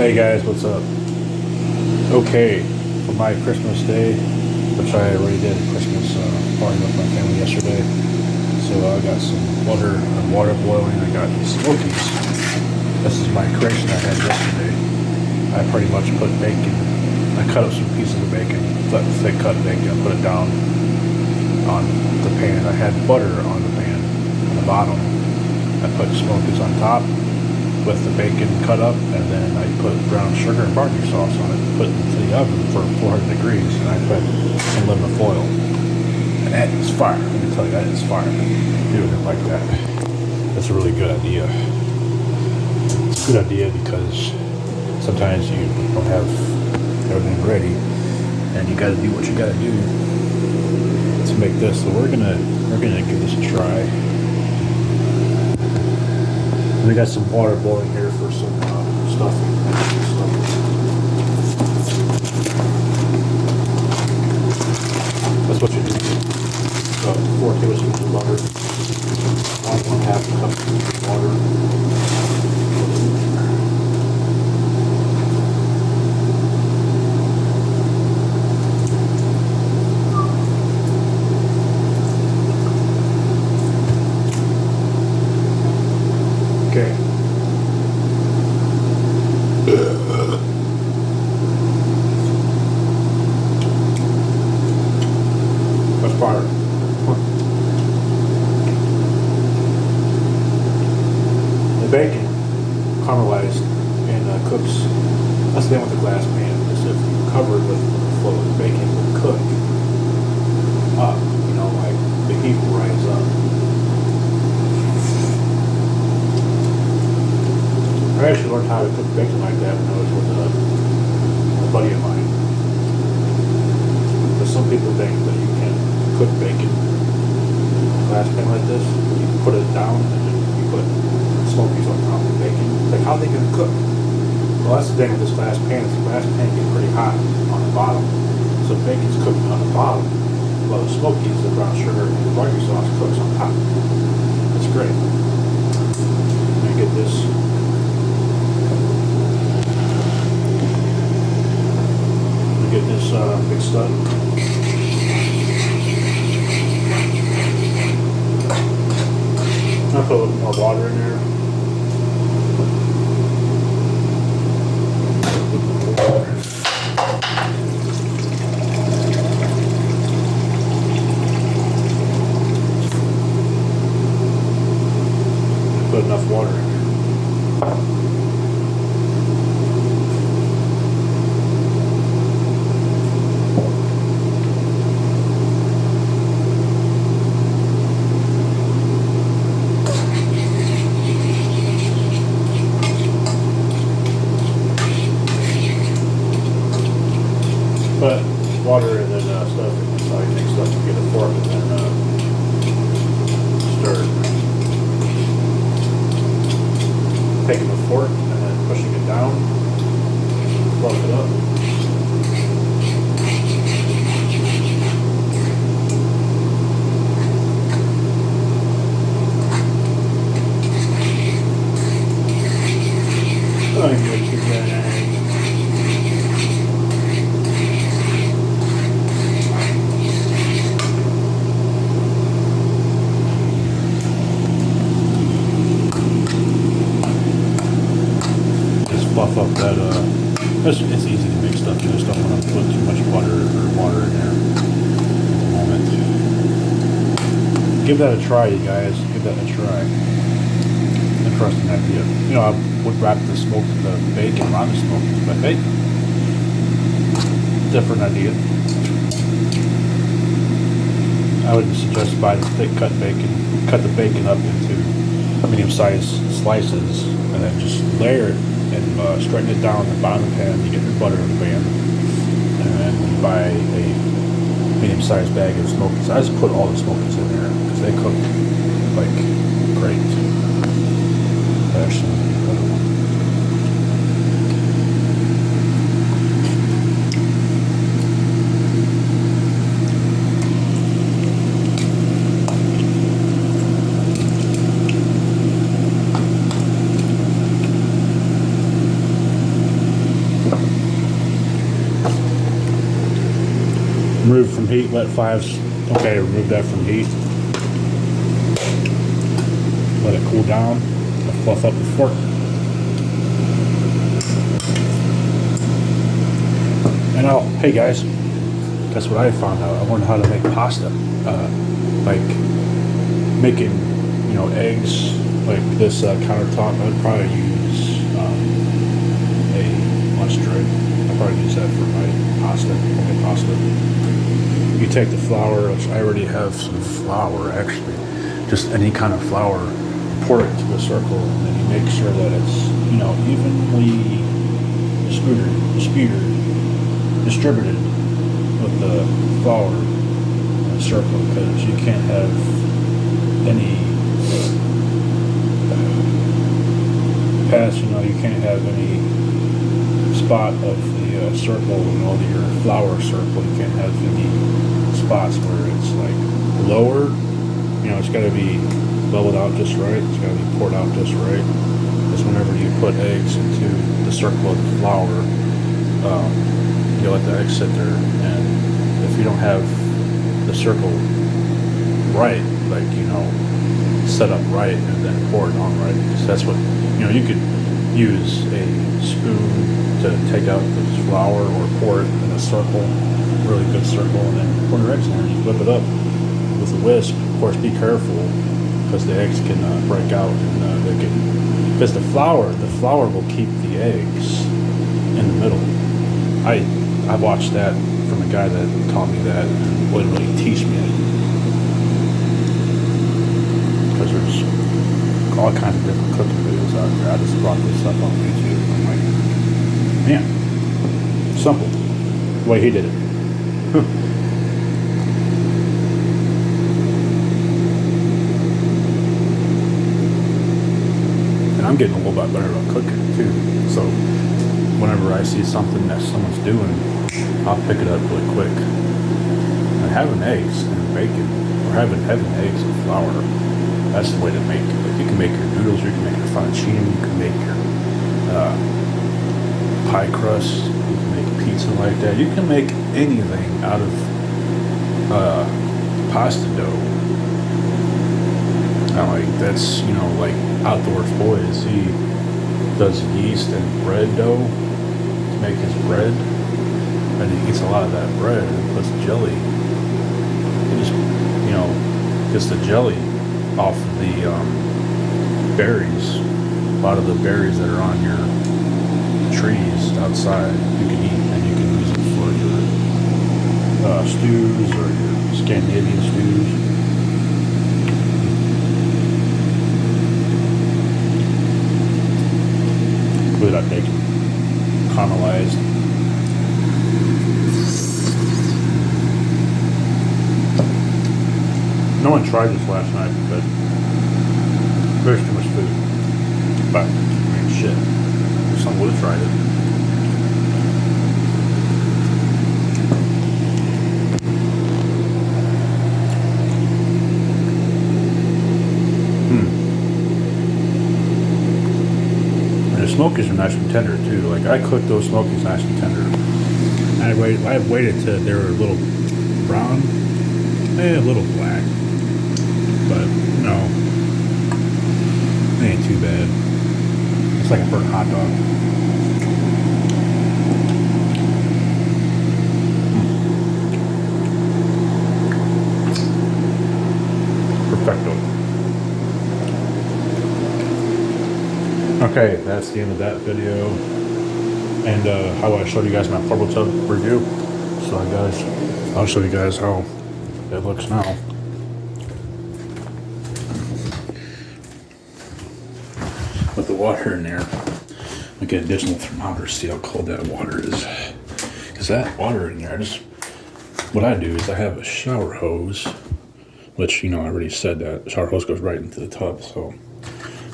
Hey guys, what's up? Okay, for my Christmas day, which I already did a Christmas party with my family yesterday. So I got some butter and water boiling. I got these Smokies. This is my creation I had yesterday. I pretty much put bacon. I cut up some pieces of bacon, thick cut bacon. I put it down on the pan. I had butter on the pan, on the bottom. I put Smokies on top with the bacon cut up, and then I put brown sugar and barbecue sauce on it, put it into the oven for 400 degrees, and I put some aluminum foil. And that is fire. Let me tell you, that is fire. People didn't like that. That's a really good idea. It's a good idea because sometimes you don't have everything ready, and you got to do what you got to do to make this. So we're gonna give this a try. We got some water boiling here for some stuffing. That's what you do. 4 tablespoons of butter, 1/2 cup of water. Okay. That's fire. The bacon caramelized and cooks. That's the thing with the glass pan. Is if you cover it with full of bacon, will cook up. You know, like the heat will rise up. I actually learned how to cook bacon like that when I was with a buddy of mine. But some people think that you can cook bacon in a glass pan like this. You put it down and then you put Smokies on top of the bacon. Like, how are they going to cook? Well, that's the thing with this glass pan. The glass pan gets pretty hot on the bottom. So the bacon's cooking on the bottom, while the Smokies, the brown sugar, and the barbecue sauce cooks on top. That's great. Let me get this. Get this mixed up. I'll put a little more water in there. Put enough water in there. Put water and then stuff inside, mixed up and get a fork and then stir. Taking the fork and then pushing it down, fluff it up. Fluff up that, it's easy to make stuff. You just don't want to put too much butter or water in there at the moment. Give that a try, you guys. Give that a try. Interesting idea. You know, I would wrap the bacon around the Smokies, but hey, different idea. I would suggest buy the thick cut bacon, cut the bacon up into medium-sized slices, and then just layer it and straighten it down in the bottom of the pan. You get your butter in the pan, and then you buy a medium-sized bag of Smokies. I just put all the Smokies in there because they cook like great. Actually, Remove from heat, let 5s. Okay, remove that from heat. Let it cool down. I'll fluff up the fork. And hey guys, that's what I found out. I learned how to make pasta. Like making, eggs, like this countertop. I'd probably use a lunch tray. I'd probably use that for my pasta, homemade pasta. You take the flour, which I already have some flour actually, just any kind of flour, pour it into a circle, and then you make sure that it's, evenly distributed with the flour in a circle, because you can't have any you can't have any spot of the circle and all your flour circle. You can't have any spots where it's like lower. It's got to be leveled out just right. It's got to be poured out just right. Because whenever you put eggs into the circle of the flour, you let the eggs sit there, and if you don't have the circle right, like set up right and then pour it on right, because that's what you could use a spoon to take out the flour or pour it in a circle, really good circle, and then pour your eggs in there and you flip it up with a whisk. Of course, be careful, because the eggs can break out, and they can, because the flour will keep the eggs in the middle. I watched that from a guy that taught me that and wouldn't really teach me it, because there's all kinds of different cooking videos out there. I just brought this up on YouTube. I'm like, man, simple the way he did it. I'm getting a little bit better about cooking too. So whenever I see something that someone's doing, I'll pick it up really quick. And having eggs and bacon, or having eggs and flour, that's the way to make it. Like, you can make your noodles, you can make your fettuccine, you can make your pie crust, you can make pizza like that. You can make anything out of pasta dough. Now, like, that's, like Outdoors Boys, he does yeast and bread dough to make his bread, and he eats a lot of that bread and puts jelly. He just, gets the jelly off the berries. A lot of the berries that are on your trees outside, you can eat, and you can use it for your stews or your Scandinavian stews. Look at that bacon, caramelized. No one tried this last night because there's too much food. But, shit, some would have tried it. And the Smokies are nice and tender too. Like, I cook those Smokies nice and tender. I've waited till they're a little brown, a little black. But, it ain't too bad. It's like a burnt hot dog. Perfecto. Okay, that's the end of that video. And how I showed you guys my portable tub review. So guys, I'll show you guys how it looks now. With the water in there, I get additional thermometer, see how cold that water is. Because that water in there, what I do is I have a shower hose, which, I already said that. The shower hose goes right into the tub, so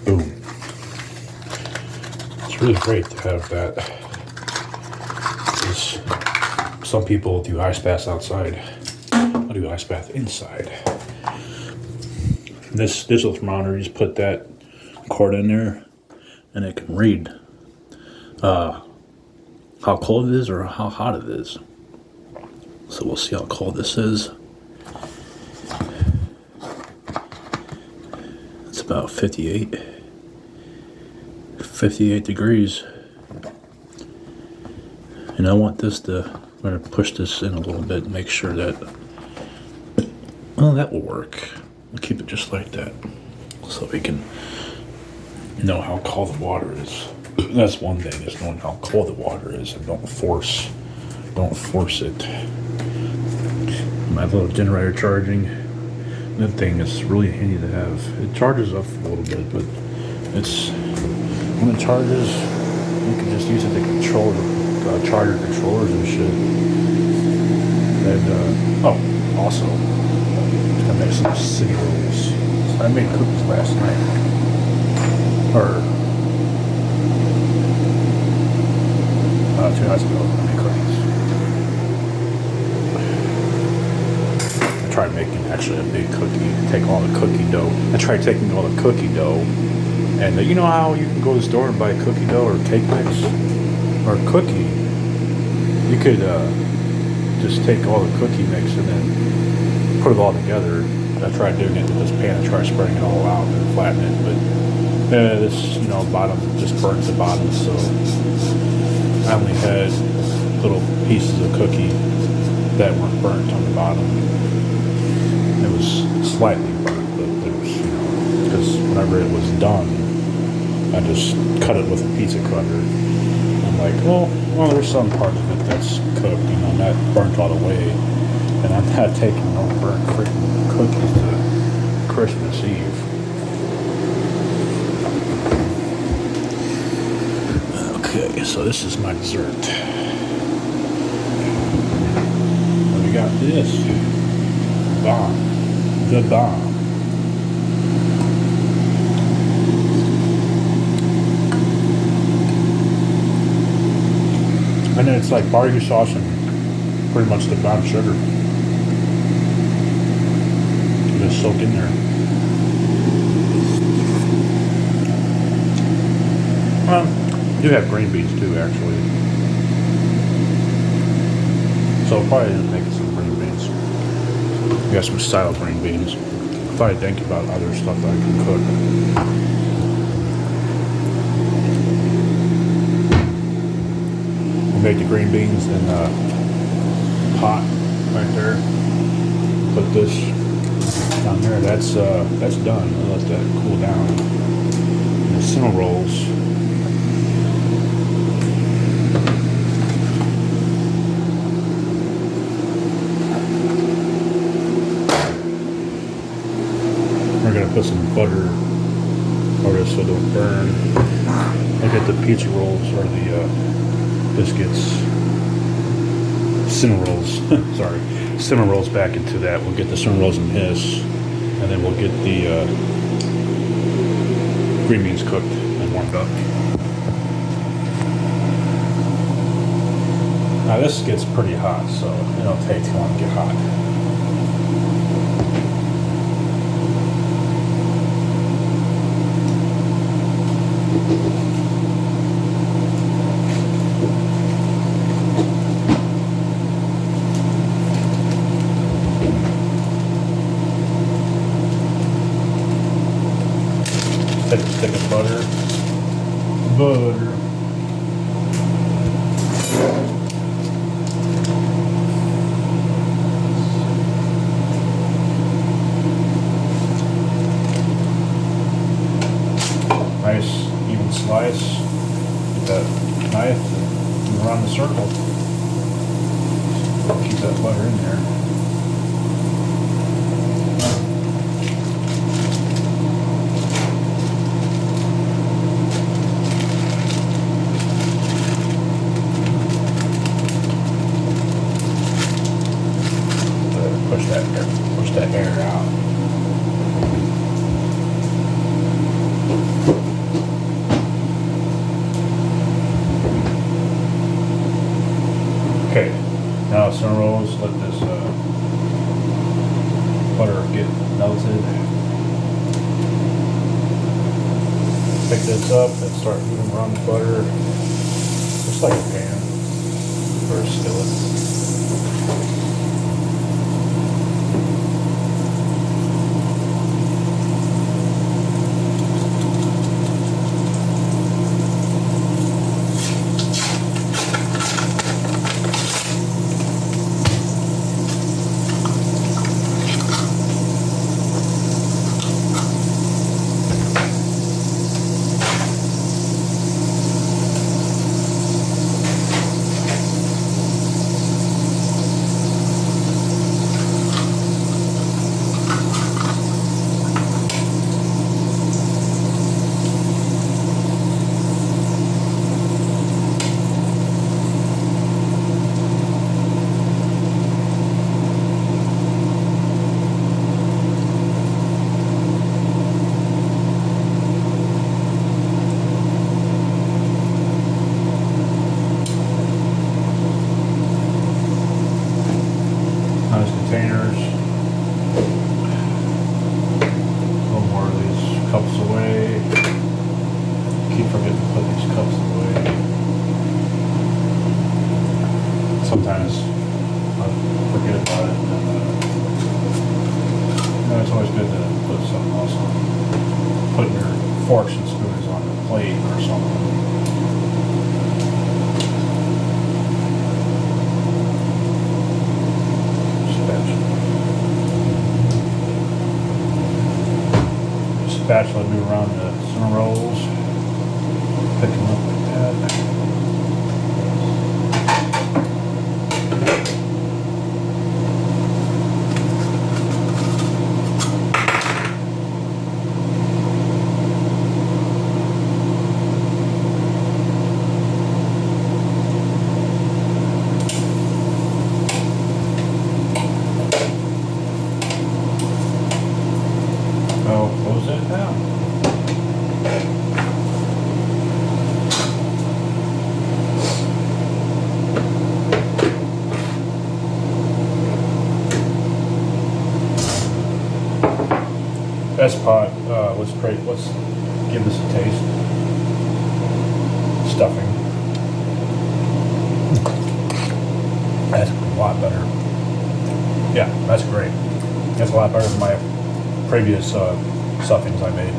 boom. It's really great to have that. Because some people do ice baths outside. I do ice bath inside. This digital thermometer, you just put that cord in there, and it can read how cold it is or how hot it is. So we'll see how cold this is. It's about 58 degrees. And I want this to, I'm going to push this in a little bit and make sure that, well, that will work. We'll keep it just like that so we can know how cold the water is. That's one thing, is knowing how cold the water is, and don't force it. My little generator charging, that thing is really handy to have. It charges up a little bit, but it's, when it charges, you can just use it to control the charger controllers and shit. And also, I'm gonna make some city rolls. So I made cookies last night, or 2 nights ago. I made cookies. I tried making actually a big cookie. Take all the cookie dough. I tried taking all the cookie dough, and you know how you can go to the store and buy cookie dough or cake mix or cookie. You could just take all the cookie mix and then put it all together. I tried doing it in this pan. I tried spreading it all out and flatten it, but this, bottom just burnt the bottom, so I only had little pieces of cookie that weren't burnt on the bottom. It was slightly burnt, but it was, because whenever it was done, I just cut it with a pizza cutter. I'm like, well, there's some part of it that's cooked, not burnt all the way. And I'm not taking no burnt freaking cookies to Christmas Eve. Okay, so this is my dessert. And we got this. Bomb. The bomb. And then it's like barbecue sauce and pretty much the brown sugar. Just soak in there. You have green beans too, actually. So I'll probably make some green beans. We got some style green beans. If I think about other stuff that I can cook. Make the green beans in a pot right there. Put this down there. That's done. I'll let that cool down. And the cinnamon rolls. We're gonna put some butter over this so it don't burn. I'll get the pizza rolls or the biscuits, cinnamon rolls, sorry, cinnamon rolls back into that. We'll get the cinnamon rolls in this, and then we'll get the green beans cooked and warmed up. Now this gets pretty hot, so it don't take too long to get hot. Take a stick of butter. Nice even slice. Get that knife and around the circle. Keep that butter in there. Push that air out. Okay, now cinnamon rolls, let this butter get melted. Pick this up and start moving around the butter, just like a pan or a skillet. containers. A little more of these cups away. Keep forgetting to put these cups away. Sometimes I forget about it. And, it's always good to put something else on. Putting your forks and spoons on the plate or something. Spatula move around the cinnamon rolls, pick them up like that. I'll close that down. Best pot, let's give this a taste. Stuffing. That's a lot better. Yeah, that's great. That's a lot better than my previous stuffings I made.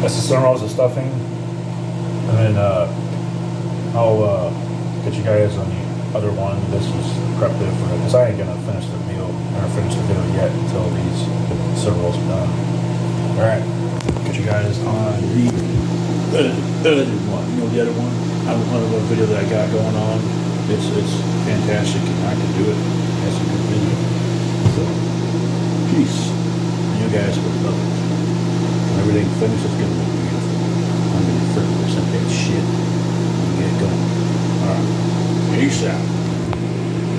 That's the cinnamon rolls, the stuffing, and then I'll get you guys on the other one. This is prep for it because I ain't gonna finish the meal or finish the video yet until these cinnamon rolls are done. All right, get you guys on the edited one. You know the other one? I don't know what video that I got going on. It's fantastic, and I can do it. That's a good video. So, peace. You guys will love it. When everything finishes, it's gonna be